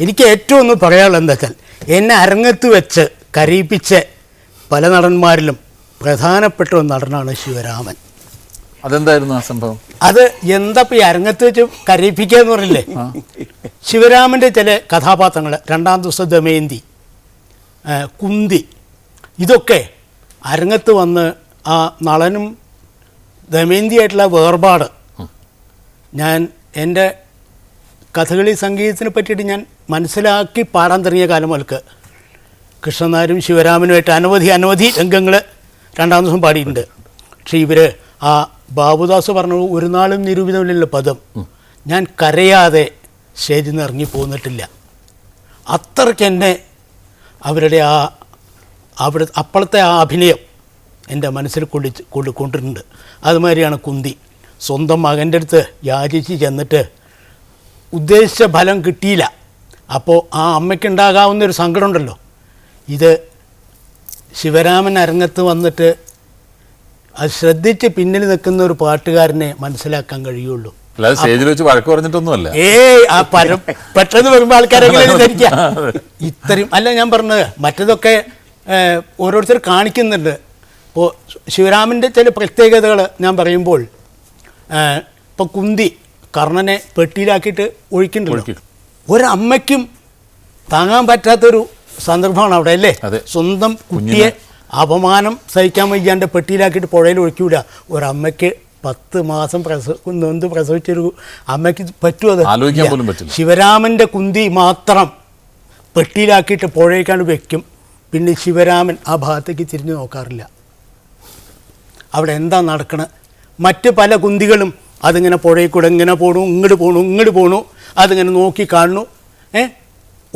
എനിക്ക് ഏറ്റവും ഒന്ന് പറയാനുള്ളത് എന്താ വെച്ചാൽ എന്നെ അരങ്ങത്ത് വെച്ച് കരയിപ്പിച്ച പല നടന്മാരിലും പ്രധാനപ്പെട്ട ഒരു നടനാണ് ശിവരാമൻ. അതെന്തായിരുന്നു ആ സംഭവം? അത് എന്താ ഈ അരങ്ങത്ത് വെച്ച് കരയിപ്പിക്കുക എന്ന് പറഞ്ഞില്ലേ, ശിവരാമൻ്റെ ചില കഥാപാത്രങ്ങൾ, രണ്ടാം ദിവസം ദമയന്തി, കുന്തി, ഇതൊക്കെ അരങ്ങത്ത് വന്ന് ആ നളനും ദമയന്തിയായിട്ടുള്ള വേർപാട് ഞാൻ എൻ്റെ കഥകളി സംഗീതത്തിനെ പറ്റിയിട്ട് ഞാൻ മനസ്സിലാക്കി പാടാൻ തുടങ്ങിയ കാലം മുതൽക്ക് കൃഷ്ണനായരും ശിവരാമനുമായിട്ട് അനവധി രംഗങ്ങൾ രണ്ടാം ദിവസം പാടിയിട്ടുണ്ട്. പക്ഷേ ഇവർ ആ ബാബുദാസ് പറഞ്ഞ ഒരു നാളും നിരൂപിതമില്ല പദം ഞാൻ കരയാതെ സ്റ്റേജിൽ നിന്ന് ഇറങ്ങി പോന്നിട്ടില്ല. അത്രയ്ക്ക് എന്നെ അവരുടെ അപ്പോഴത്തെ ആ അഭിനയം എൻ്റെ മനസ്സിൽ കൊണ്ടിട്ടുണ്ട്. അതുമാതിരിയാണ് കുന്തി. സ്വന്തം മകൻ്റെ അടുത്ത് യാചിച്ച് ചെന്നിട്ട് ഉദ്ദേശിച്ച ഫലം കിട്ടിയില്ല. അപ്പോൾ ആ അമ്മയ്ക്കുണ്ടാകാവുന്നൊരു സങ്കടമുണ്ടല്ലോ, ഇത് ശിവരാമൻ അരങ്ങത്ത് വന്നിട്ട് അത് ശ്രദ്ധിച്ച് പിന്നിൽ നിൽക്കുന്ന ഒരു പാട്ടുകാരനെ മനസ്സിലാക്കാൻ കഴിയുള്ളൂ. സ്റ്റേജിൽ വെച്ച് വഴക്ക് പറഞ്ഞിട്ടൊന്നുമല്ല. ആ പെട്ടെന്ന് വരുമ്പോൾ ആൾക്കാരെങ്കിലും ധരിക്കുക ഇത്രയും അല്ല ഞാൻ പറഞ്ഞത്. മറ്റതൊക്കെ ഓരോരുത്തർ കാണിക്കുന്നുണ്ട്. ഇപ്പോൾ ശിവരാമൻ്റെ ചില പ്രത്യേകതകൾ ഞാൻ പറയുമ്പോൾ, ഇപ്പോൾ കുന്തി കർണനെ പെട്ടിയിലാക്കിയിട്ട് ഒഴിക്കുന്നുണ്ടല്ലോ, ഒരമ്മയ്ക്കും താങ്ങാൻ പറ്റാത്തൊരു സന്ദർഭമാണ് അവിടെ അല്ലേ. സ്വന്തം കുട്ടിയെ അപമാനം സഹിക്കാൻ വയ്യാണ്ട് പെട്ടിയിലാക്കിയിട്ട് പുഴയിൽ ഒഴിക്കൂല. ഒരമ്മയ്ക്ക് 10 മാസം നൊന്ത് പ്രസവിച്ചൊരു അമ്മയ്ക്ക് പറ്റുമോ? അത് ശിവരാമൻ്റെ കുന്തി മാത്രം പെട്ടിയിലാക്കിയിട്ട് പുഴയിക്കാണ്ട് വെക്കും. പിന്നെ ശിവരാമൻ ആ ഭാഗത്തേക്ക് തിരിഞ്ഞു നോക്കാറില്ല. അവിടെ എന്താ നടക്കണത്? മറ്റ് പല കുന്തികളും അതിങ്ങനെ പുഴയിൽ കൂടെ ഇങ്ങനെ പോണു, ഇങ്ങോട്ട് പോണു, അതിങ്ങനെ നോക്കി കാണുന്നു.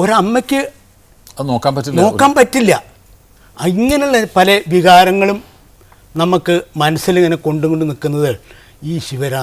ഒരമ്മയ്ക്ക് നോക്കാൻ പറ്റില്ല. ഇങ്ങനെയുള്ള പല വികാരങ്ങളും നമുക്ക് മനസ്സിലിങ്ങനെ കൊണ്ടുകൊണ്ട് നിൽക്കുന്നത് ഈ ശിവരാമൻ